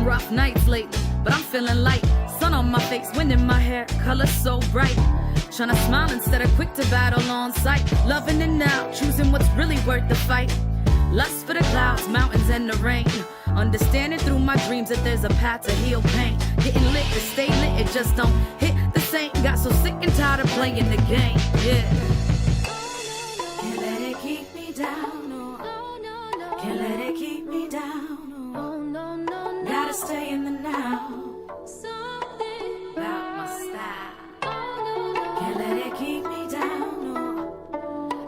rough nights lately, but I'm feeling light. Sun on my face, wind in my hair, color so bright. Tryna smile instead of quick to battle on sight. Loving it now, choosing what's really worth the fight. Lust for the clouds, mountains, and the rain. Understanding through my dreams that there's a path to heal pain. Getting lit to stay lit, it just don't hit the same. Got so sick and tired of playing the game, yeah. Can't let it keep me down, no. Can't let it keep me down, no. Gotta stay in the now. About my style. Can't let it keep me down, no.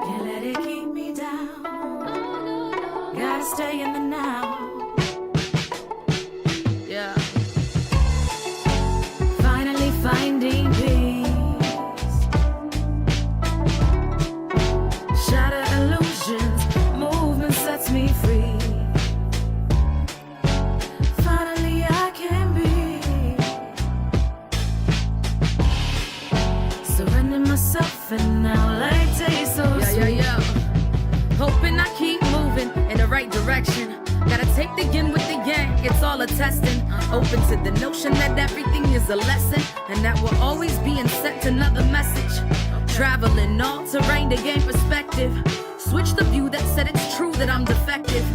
Can't let it keep me down, no. Gotta stay in the now. Yeah. Finally finding peace. Shatter illusions, movement sets me free. Finally I can be. Surrender myself and now like taste so sweet. Yeah. Hoping I keep moving in the right direction. Gotta take the yin with the yang, it's all a testing. Open to the notion that everything is a lesson, and that we're always being sent another message. Traveling all terrain to gain perspective. Switch the view that said it's true that I'm defective.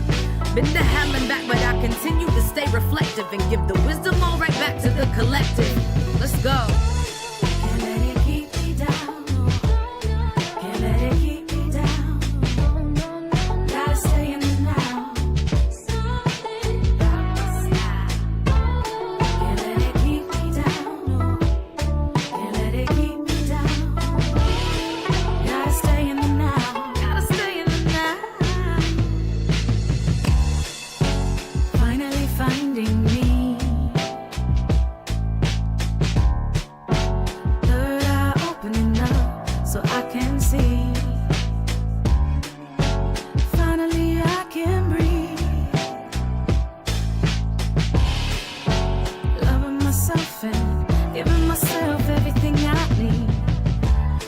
Been to hell and back, but I continue to stay reflective and give the wisdom all right back to the collective. Let's go. Can't let it keep me down, no. Can't let it keep me down, no. Gotta stay in the now. About my style. Can't let it keep me down, no. Can't let it keep me down. Gotta stay in the now. Gotta stay in the now. Finally finding me. Third eye opening up so I can see. Finally I can breathe. Loving myself and giving myself everything I need.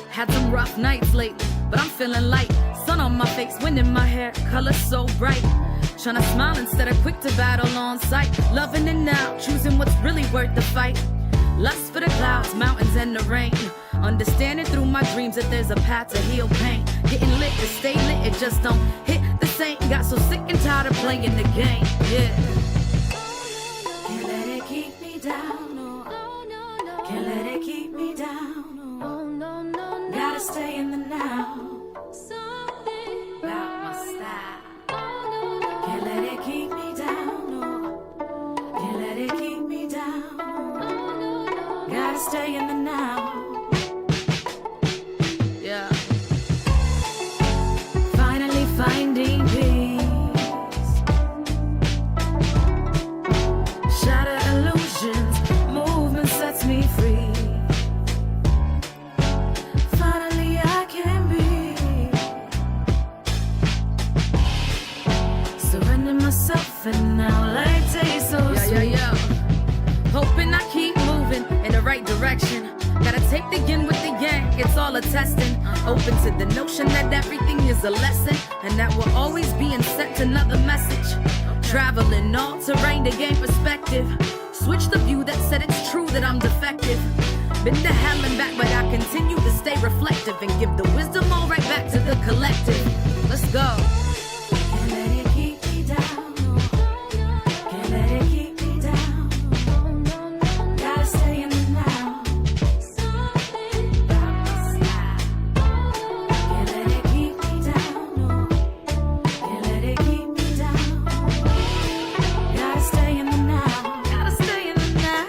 Had some rough nights lately, but I'm feeling light. Sun on my face, wind in my hair, color so bright. Tryna smile instead of quick to battle on sight. Loving it now, choosing what's really worth the fight. Lust for the clouds, mountains, and the rain. Understanding through my dreams that there's a path to heal pain. Getting lit to stay lit, it just don't hit the same. Got so sick and tired of playing the game, yeah. Can't let it keep me down, no. Can't let it keep me down, no. Gotta stay in the now. About my style. Can't let it keep me down, no. Can't let it keep me down, no. Gotta stay in the now. Yeah. Finally finding peace. Shatter illusions, movement sets me free. Finally I can be. Surrender myself and now like taste so sweet. Yeah. Hoping I keep moving in the right direction. Gotta take the yin with the yang, it's all a testing. Open to the notion that everything is a lesson, and that we're always being sent another message. Traveling all terrain to gain perspective. Switch the view that said it's true that I'm defective. Been to hell and back, but I continue to stay reflective and give the wisdom all right back to the collective. Let's go. Can't let it keep me down, no. Can't let it keep me down, no. Gotta stay in the now. About my style. Can't let it keep me down, no. Can't let it keep me down. Gotta stay in the now. Gotta stay in the now.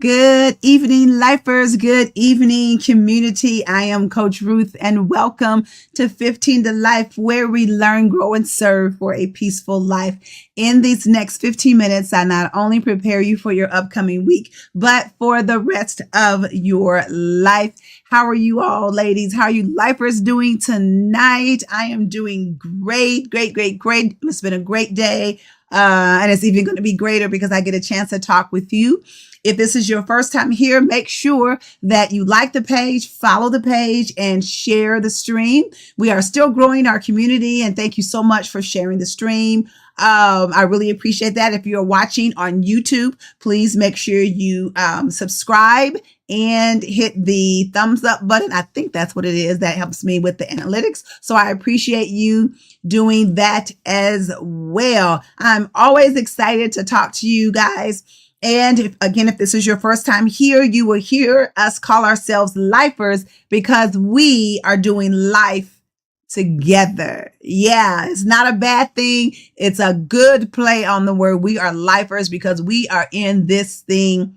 Good evening, lifers. Good evening, community. I am Coach Ruth, and welcome to 15 to Life, where we learn, grow, and serve for a peaceful life. In these next 15 minutes, I not only prepare you for your upcoming week, but for the rest of your life. How are you all, ladies? How are you lifers doing tonight? I am doing great. It's been a great day. And it's even going to be greater because I get a chance to talk with you. If this is your first time here, make sure that you like the page, follow the page, and share the stream. We are still growing our community, and thank you so much for sharing the stream. I really appreciate that. If you're watching on YouTube, please make sure you subscribe and hit the thumbs up button. I think that's what it is. That helps me with the analytics. So I appreciate you doing that as well. I'm always excited to talk to you guys. And if this is your first time here, you will hear us call ourselves lifers because we are doing life together. Yeah, it's not a bad thing. It's a good play on the word. We are lifers because we are in this thing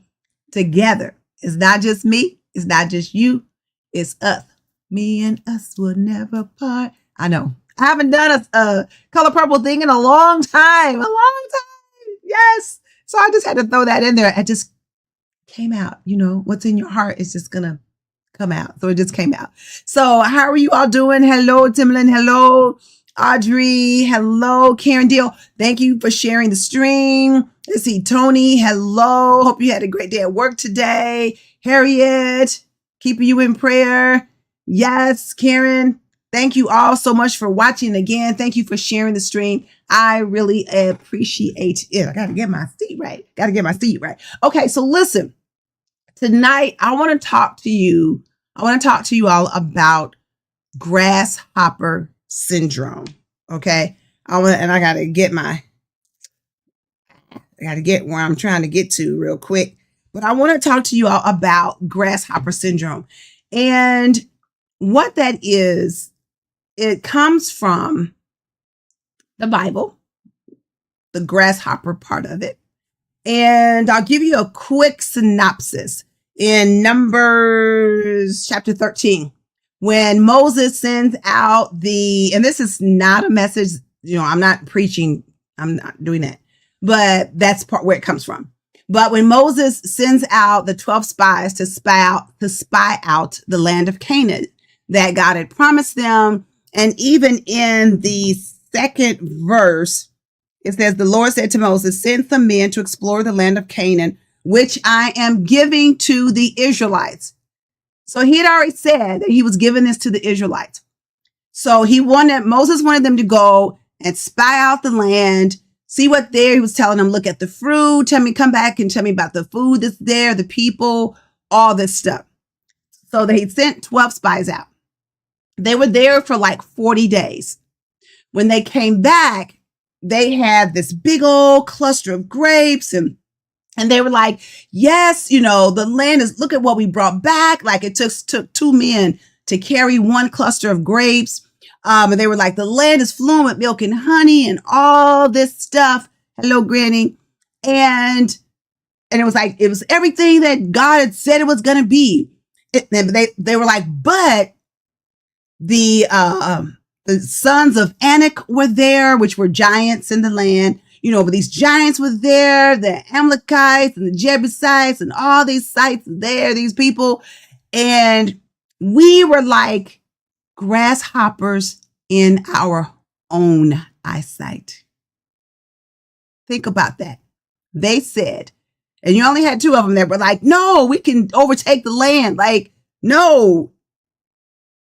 together. It's not just me. It's not just you. It's us. Me and us will never part. I know. I haven't done a Color Purple thing in a long time. A long time. Yes. So I just had to throw that in there. It just came out. You know, what's in your heart is just going to come out. So it just came out. So how are you all doing? Hello, Timlin. Hello, Audrey. Hello, Karen Deal. Thank you for sharing the stream. Let's see, Tony. Hello. Hope you had a great day at work today. Harriet, keeping you in prayer. Yes, Karen. Thank you all so much for watching again. Thank you for sharing the stream. I really appreciate it. I got to get my seat right. Okay, so listen. Tonight, I want to talk to you. I want to talk to you all about Grasshopper Syndrome. Okay, I got to get where I'm trying to get to real quick. But I want to talk to you all about Grasshopper Syndrome. And what that is, it comes from the Bible, the grasshopper part of it. And I'll give you a quick synopsis. In Numbers chapter 13, when Moses sends out and this is not a message, I'm not preaching, I'm not doing that, but that's part where it comes from. But when Moses sends out the 12 spies to spy out the land of Canaan that God had promised them, and even in the second verse, it says, the Lord said to Moses, send some men to explore the land of Canaan, which I am giving to the Israelites. So he had already said that he was giving this to the Israelites. So Moses wanted them to go and spy out the land, see what there. He was telling them, look at the fruit, come back and tell me about the food that's there, the people, all this stuff. So he sent 12 spies out. They were there for like 40 days. When they came back, they had this big old cluster of grapes and they were like, yes, the land look at what we brought back. Like it took 2 men to carry one cluster of grapes. And they were like, the land is flowing with milk and honey and all this stuff. Hello, Granny. And it was like, it was everything that God had said it was going to be. They were like, but the sons of Anak were there, which were giants in the land. But these giants were there, the Amalekites and the Jebusites and all these sites there, these people. And we were like grasshoppers in our own eyesight. Think about that. They said, and you only had 2 of them that were like, no, we can overtake the land. Like, no.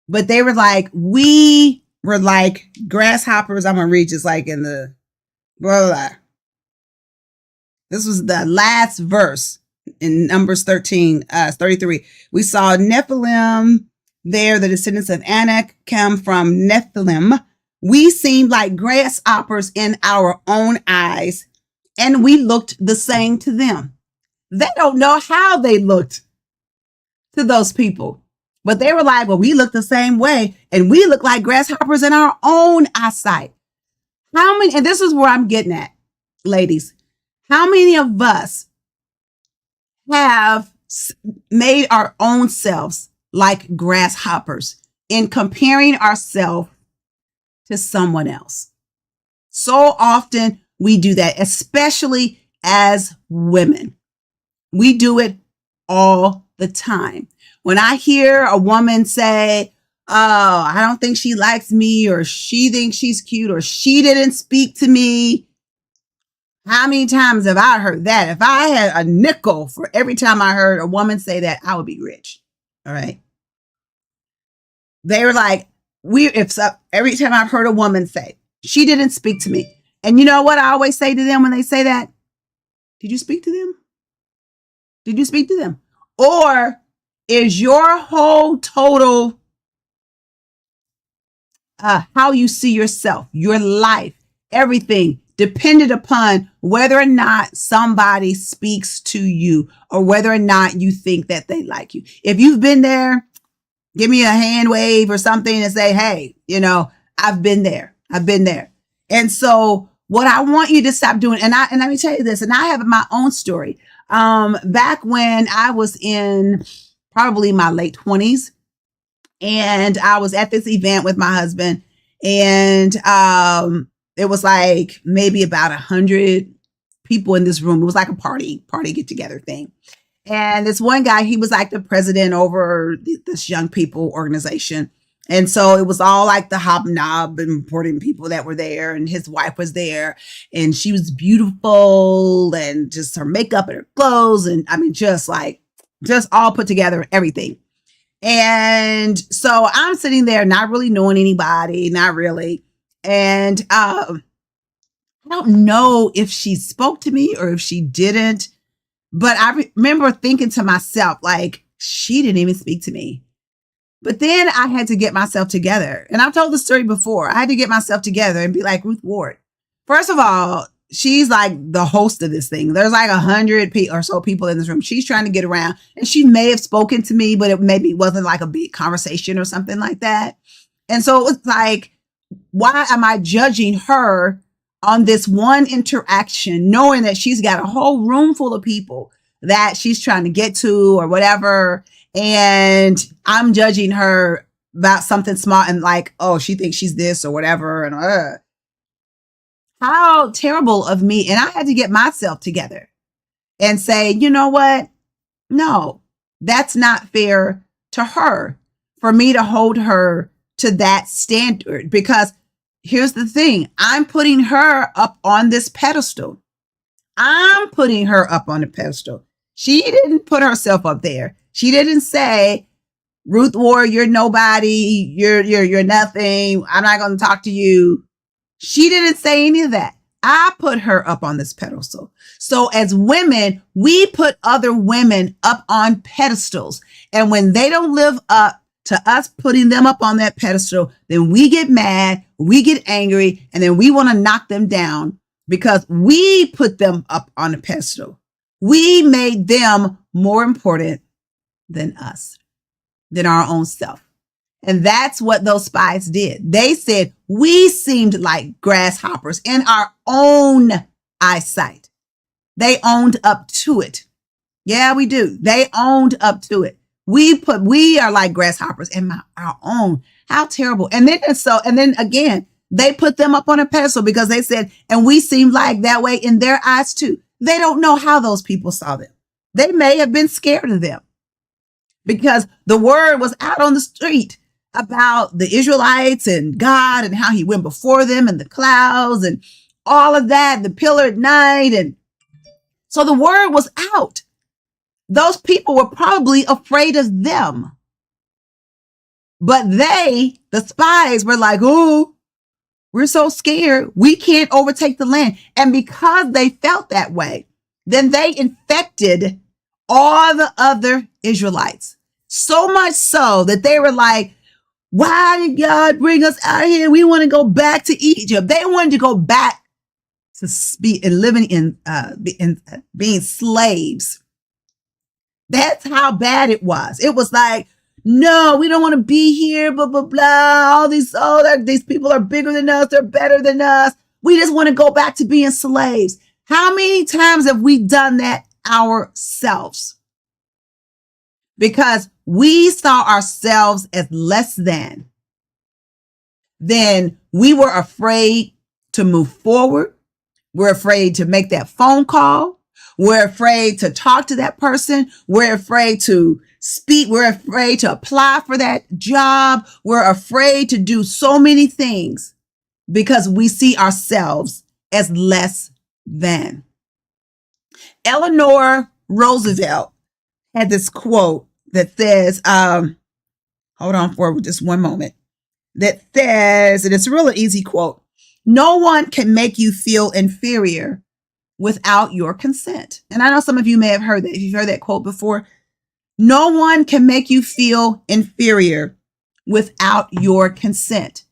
But they were like, we were like grasshoppers. I'm going to read just like in the blah, blah. This was the last verse in Numbers 13, 33. We saw Nephilim there, the descendants of Anak come from Nephilim. We seemed like grasshoppers in our own eyes, and we looked the same to them. They don't know how they looked to those people, but they were like, well, we look the same way, and we look like grasshoppers in our own eyesight. How many, and this is where I'm getting at, ladies, how many of us have made our own selves like grasshoppers in comparing ourselves to someone else? So often we do that, especially as women. We do it all the time. When I hear a woman say, oh, I don't think she likes me, or she thinks she's cute, or she didn't speak to me, How many times have I heard that? If I had a nickel for every time I heard a woman say that, I would be rich. All right. They were like, every time I've heard a woman say, she didn't speak to me. And you know what I always say to them when they say that? Did you speak to them? Did you speak to them? Or is your whole total, how you see yourself, your life, everything dependent upon whether or not somebody speaks to you or whether or not you think that they like you? If you've been there, give me a hand wave or something and say, hey, I've been there. I've been there. And so what I want you to stop doing, and let me tell you this, and I have my own story. Back when I was in probably my late 20s, and I was at this event with my husband, and it was like maybe about 100 people in this room. It was like a party get together thing. And this one guy, he was like the president over this young people organization. And so it was all like the hobnob and important people that were there. And his wife was there, and she was beautiful, and just her makeup and her clothes. And I mean, just all put together, everything. And so I'm sitting there, not really knowing anybody, not really. And I don't know if she spoke to me or if she didn't, but I remember thinking to myself, like, she didn't even speak to me. But then I had to get myself together. And I've told the story before. I had to get myself together and be like, Ruth Ward, first of all, she's like the host of this thing. There's like 100 or so people in this room. She's trying to get around, and she may have spoken to me, but it maybe wasn't like a big conversation or something like that. And so it was like, why am I judging her on this one interaction, knowing that she's got a whole room full of people that she's trying to get to or whatever? And I'm judging her about something small and like, oh, she thinks she's this or whatever. And how terrible of me. And I had to get myself together and say, you know what? No, that's not fair to her for me to hold her to that standard, because here's the thing. I'm putting her up on this pedestal. I'm putting her up on the pedestal. She didn't put herself up there. She didn't say, Ruth Ward, you're nobody. You're nothing. I'm not going to talk to you. She didn't say any of that. I put her up on this pedestal. So as women, we put other women up on pedestals. And when they don't live up to us putting them up on that pedestal, then we get mad, we get angry, and then we want to knock them down because we put them up on a pedestal. We made them more important than us, than our own self. And that's what those spies did. They said we seemed like grasshoppers in our own eyesight. They owned up to it. Yeah, we do. They owned up to it. We are like grasshoppers in our own. How terrible. And then again, they put them up on a pedestal because they said, and we seem like that way in their eyes too. They don't know how those people saw them. They may have been scared of them because the word was out on the street about the Israelites and God and how he went before them and the clouds and all of that, the pillar at night. And so the word was out. Those people were probably afraid of them. But the spies were like, oh, we're so scared. We can't overtake the land. And because they felt that way, then they infected all the other Israelites. So much so that they were like, why did God bring us out here? We want to go back to Egypt. They wanted to go back to living in being slaves. That's how bad it was. It was like, no, we don't want to be here, blah, blah, blah. All these people are bigger than us. They're better than us. We just want to go back to being slaves. How many times have we done that ourselves? Because we saw ourselves as less than. Then we were afraid to move forward. We're afraid to make that phone call. We're afraid to talk to that person. We're afraid to speak. We're afraid to apply for that job. We're afraid to do so many things because we see ourselves as less than. Eleanor Roosevelt had this quote that says, hold on for just one moment, that says, and it's a really easy quote, no one can make you feel inferior without your consent. And I know some of you may have heard that. If you've heard that quote before, no one can make you feel inferior without your consent.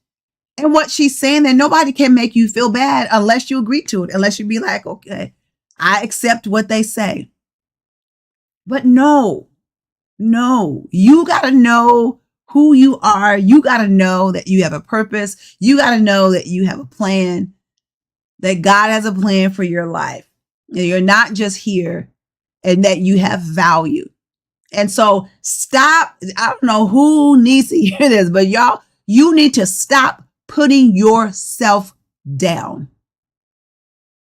And what she's saying, that nobody can make you feel bad unless you agree to it, unless you be like, okay, I accept what they say. But no, you got to know who you are. You got to know that you have a purpose. You got to know that you have a plan, that God has a plan for your life. And you're not just here, and that you have value. And so stop. I don't know who needs to hear this, but y'all, you need to stop putting yourself down.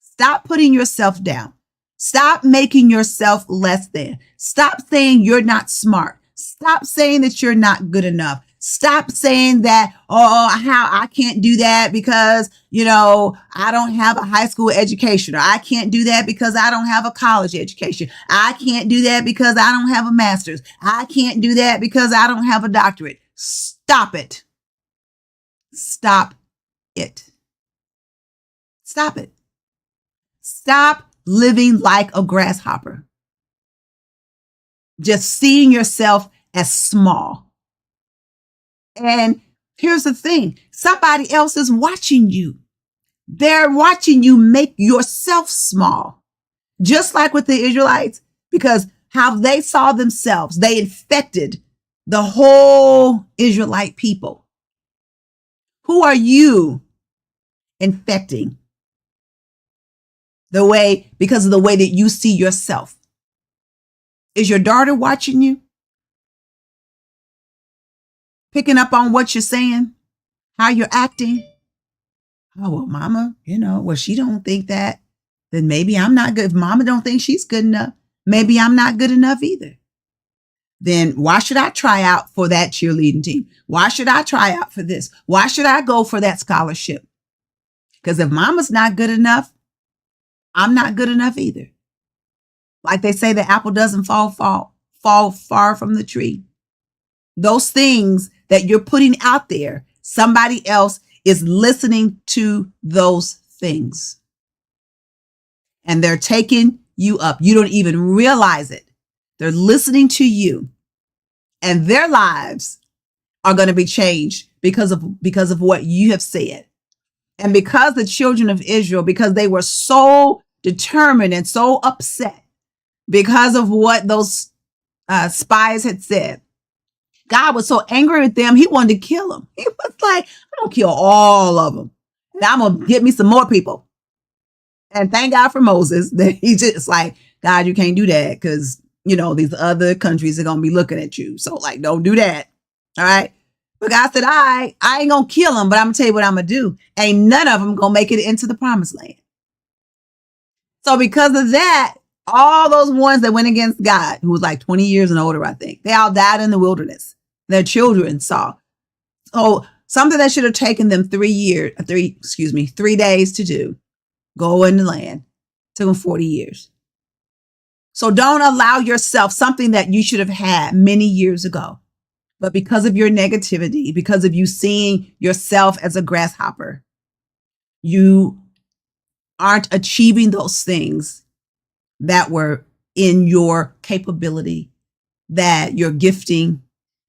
Stop putting yourself down. Stop making yourself less than. Stop saying you're not smart. Stop saying that you're not good enough. Stop saying that, how I can't do that because, I don't have a high school education, or I can't do that because I don't have a college education. I can't do that because I don't have a master's. I can't do that because I don't have a doctorate. Stop it. Stop it. Stop it. Stop living like a grasshopper. Just seeing yourself as small. And here's the thing. Somebody else is watching you. They're watching you make yourself small. Just like with the Israelites, because how they saw themselves, they infected the whole Israelite people. Who are you infecting? Because of the way that you see yourself. Is your daughter watching you? Picking up on what you're saying, how you're acting? Oh, well, mama, she don't think that, then maybe I'm not good. If mama don't think she's good enough, maybe I'm not good enough either. Then why should I try out for that cheerleading team? Why should I try out for this? Why should I go for that scholarship? Because if mama's not good enough, I'm not good enough either. Like they say, the apple doesn't fall far from the tree. Those things that you're putting out there, somebody else is listening to those things. And they're taking you up. You don't even realize it. They're listening to you. And their lives are going to be changed because of what you have said. And because the children of Israel, because they were so determined and so upset because of what those spies had said, God was so angry with them, he wanted to kill them. He was like, I'm going to kill all of them. And I'm going to get me some more people. And thank God for Moses that he just like, God, you can't do that because, these other countries are going to be looking at you. So don't do that. All right. But God said, I ain't going to kill them, but I'm going to tell you what I'm going to do. Ain't none of them going to make it into the promised land. So because of that, all those ones that went against God, who was like 20 years and older, I think, they all died in the wilderness. Their children saw. So something that should have taken them 3 days to do, go in the land, took them 40 years. So don't allow yourself something that you should have had many years ago. But because of your negativity, because of you seeing yourself as a grasshopper, you aren't achieving those things that were in your capability, that your gifting,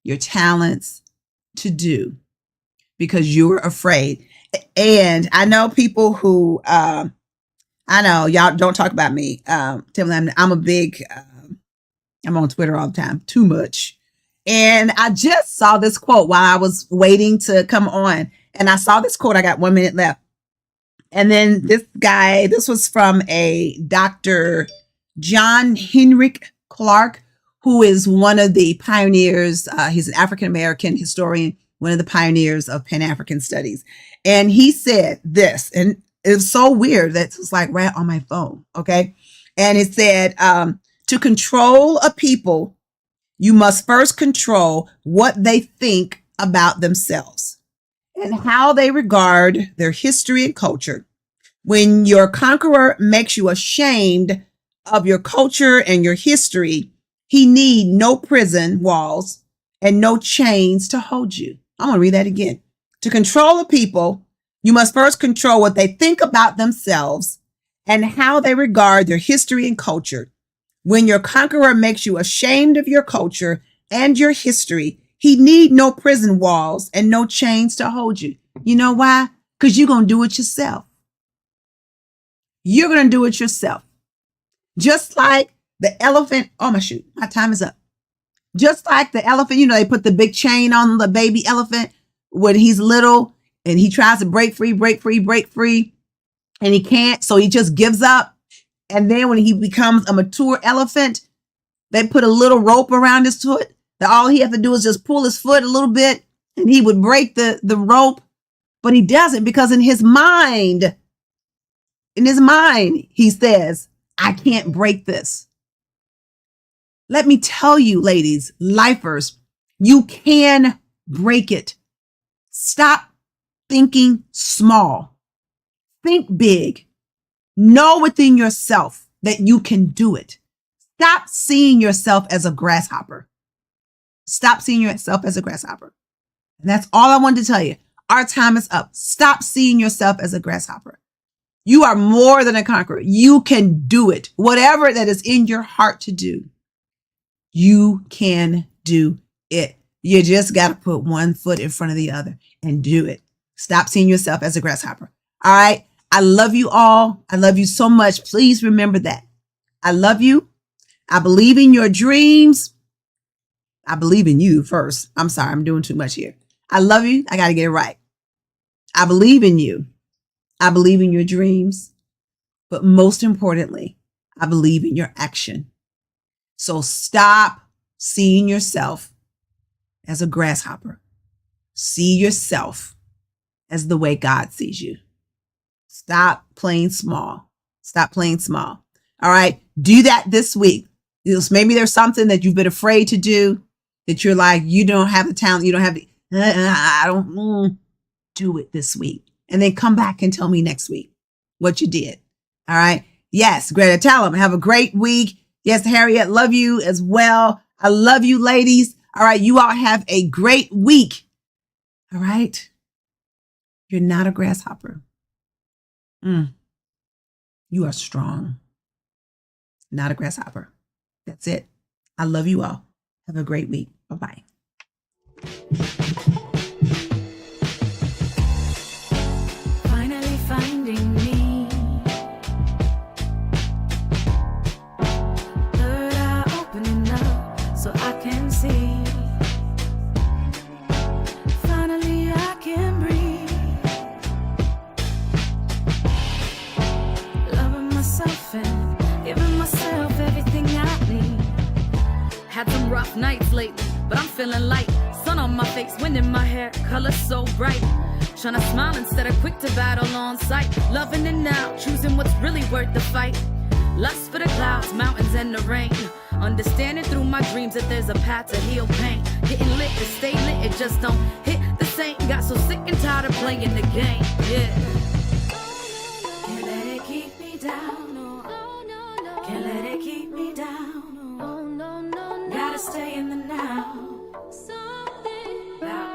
your talents to do, because you were afraid. And I know people who, I know y'all don't talk about me. Tell them I'm a big, I'm on Twitter all the time, too much. And I just saw this quote while I was waiting to come on. And I saw this quote. I got 1 minute left. And then this was from a Dr. John Henrik Clark, who is one of the pioneers. He's an African-American historian, one of the pioneers of Pan-African studies. And he said this, and it's so weird that it's like right on my phone. Okay. And it said, to control a people, you must first control what they think about themselves and how they regard their history and culture. When your conqueror makes you ashamed of your culture and your history, he need no prison walls and no chains to hold you. I'm going to read that again. To control a people, you must first control what they think about themselves and how they regard their history and culture. When your conqueror makes you ashamed of your culture and your history, he need no prison walls and no chains to hold you. You know why? Because you're going to do it yourself. You're going to do it yourself. Just like the elephant. Oh, my time is up. Just like the elephant, they put the big chain on the baby elephant when he's little and he tries to break free, and he can't. So he just gives up. And then when he becomes a mature elephant, they put a little rope around his foot that all he has to do is just pull his foot a little bit and he would break the rope. But he doesn't, because in his mind, he says, I can't break this. Let me tell you, ladies, lifers, you can break it. Stop thinking small. Think big. Know within yourself that you can do it. Stop seeing yourself as a grasshopper. Stop seeing yourself as a grasshopper. And that's all I wanted to tell you. Our time is up. Stop seeing yourself as a grasshopper. You are more than a conqueror. You can do it. Whatever that is in your heart to do, you can do it. You just got to put one foot in front of the other and do it. Stop seeing yourself as a grasshopper. All right. I love you all. I love you so much. Please remember that. I love you. I believe in your dreams. I believe in you first. I'm sorry. I'm doing too much here. I love you. I got to get it right. I believe in you. I believe in your dreams. But most importantly, I believe in your action. So stop seeing yourself as a grasshopper. See yourself as the way God sees you. Stop playing small. Stop playing small. All right. Do that this week. Maybe there's something that you've been afraid to do, that you're like, you don't have the talent. You don't have the, I don't do it this week. And then come back and tell me next week what you did. All right. Yes. Greta, tell them. Have a great week. Yes, Harriet, love you as well. I love you, ladies. All right. You all have a great week. All right. You're not a grasshopper. You are strong. Not a grasshopper. That's it. I love you all. Have a great week. Bye-bye. Finally finding me. Third eye opening up so I can see. Finally I can breathe. Loving myself and giving myself everything I need. Had some rough nights lately, but I'm feeling light. Sun on my face, wind in my hair, color so bright. Tryna smile instead of quick to battle on sight. Loving it now, choosing what's really worth the fight. Lust for the clouds, mountains, and the rain. Understanding through my dreams that there's a path to heal pain. Getting lit to stay lit, it just don't hit the same. Got so sick and tired of playing the game, yeah. Can't let it keep me down, no. Can't let it keep me down, no. Gotta stay in the now.